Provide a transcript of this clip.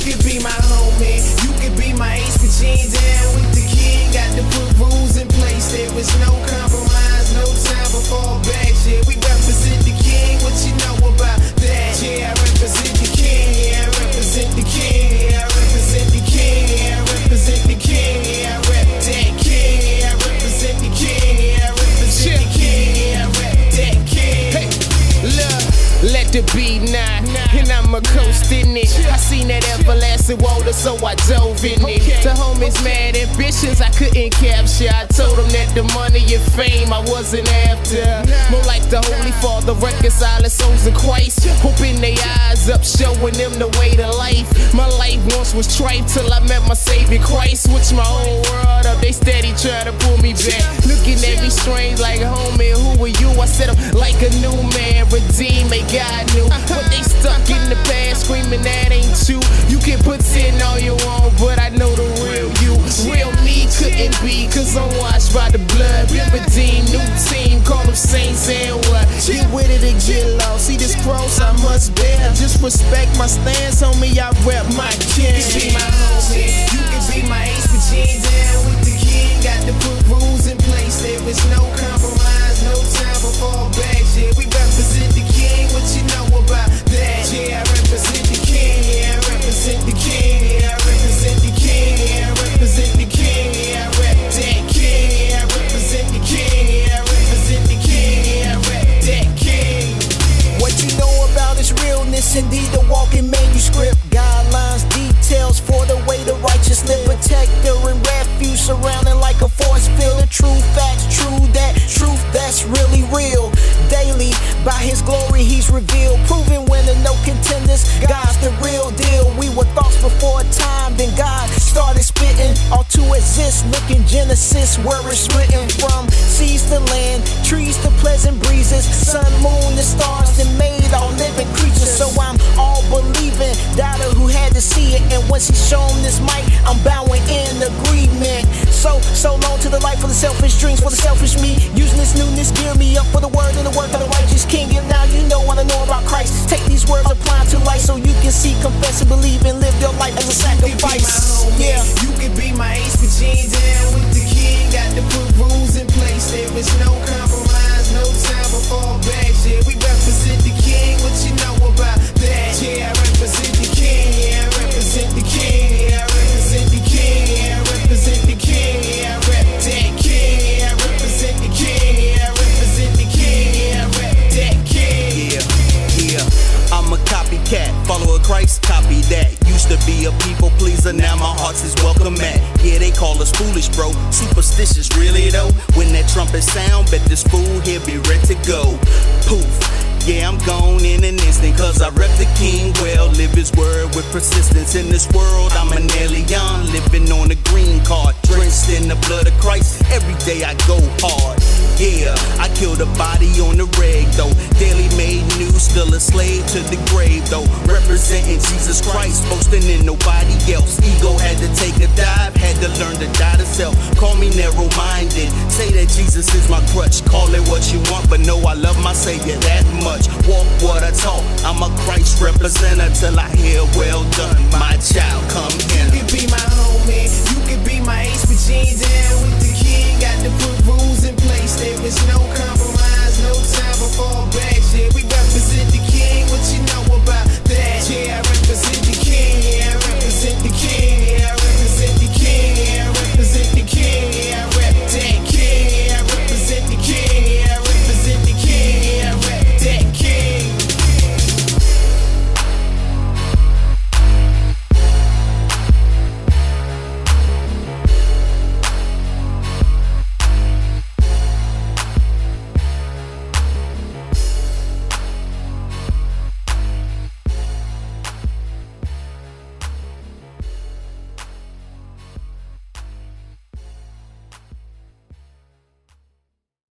could be my homie, you could be my ace, but you ain't down with the king. Got to put rules in place, there was no compromise, no time for fallbacks. Yeah, we represent the king, what you know about that? Yeah, I represent the king, yeah, I represent the king, yeah, I represent the king, yeah, I represent the king, yeah, I rep that king, yeah, I represent the king, yeah, I represent the king, yeah, I rep that king. Hey, look, let the beat nine, and I'ma coast in it. I seen that everlasting water, so I dove in it. To homies mad ambitions I couldn't capture, I told them that the money and fame I wasn't after. More like the Holy Father reconciling souls in Christ, open their eyes up, showing them the way to life. My life once was trite till I met my Savior Christ. Switch my whole world up, they steady trying to pull me back, looking at me strange like, homie, who are you? I said I'm like a new man, redeemed, may God knew. But they stuck in the past, screaming that ain't you. You can put in all you want, but I know the real you. Real me couldn't be, cause I'm washed by the blood. Been redeemed, new team, call them saints and what? Get with it and get lost, see this cross I must bear. Just respect my stance, homie, I rep my king. You can be my homie, you can be my ace, but you ain't down with the king. Got to put rules in place, there was no compromise, no time for fallbacks. Yeah, we represent the king, what you know about that? Yeah, I represent the king, yeah, I represent the king, yeah, I represent the king, yeah, I represent the king, yeah, I rep that king, yeah, I represent the king, yeah, I represent the king, yeah, I rep that king. What you know about is realness, indeed the walking manuscript. Guidelines, details for the way the righteous live. Protector and refuge surrounding like a force field. The true facts, true that, truth that's really real. Daily, by his glory he's revealed. Proven winner, no contenders, God's the real deal. We were thoughts before time, then God started spitting. All to exist, look in Genesis where it's written. From seas to land, trees to pleasant breezes, sun, moon, the stars that made all living creatures. So I'm all believing, doubter who had to see it. And once he's shown this mic, I'm bowing in agreement. So long to the life for the selfish dreams, for the selfish me. Using this newness, gear me up for the word and the work of the righteous king. And now you know what I know about Christ. Take these words, apply to life, so you can see, confess, and believe, and live your life as a sacrifice. Yeah, you could be my ace, but you ain't down with the king. Got to put rules in place, there was no compromise, no time for fallbacks. Yeah, we represent the king, what you know about that? Yeah, I represent the king, yeah, I represent the king, yeah, I represent the king, yeah, I represent the king, yeah, I rep that king, yeah, I represent the king, yeah, I represent the king, yeah, I rep that king. Yeah, I'm a copycat, follower of Christ, copy that. Used to be a people pleaser, now my heart's is welcome at. Yeah, they call us foolish, bro, superstitious, really though. When that trumpet sound, bet this fool here be ready to go. Poof. Yeah, I'm gone in an instant, cause I rep the king well. Live his word with persistence. In this world, I'm an alien, living on a green card, drenched in the blood of Christ. Every day I go hard. Yeah, I killed a body on the reg though. Daily made new, still a slave to the grave though. Representing Jesus Christ, boasting in nobody else. Ego had to take a dive, had to learn to die to self. Call me narrow-minded, say that Jesus is my crutch. Call it what you want, but know I love my Savior that much. Walk what I talk, I'm a Christ representative till I hear well done, my child, come in. You could be my homie, you could be my ace, but you ain't down with the king. Got to put rules in place, there was no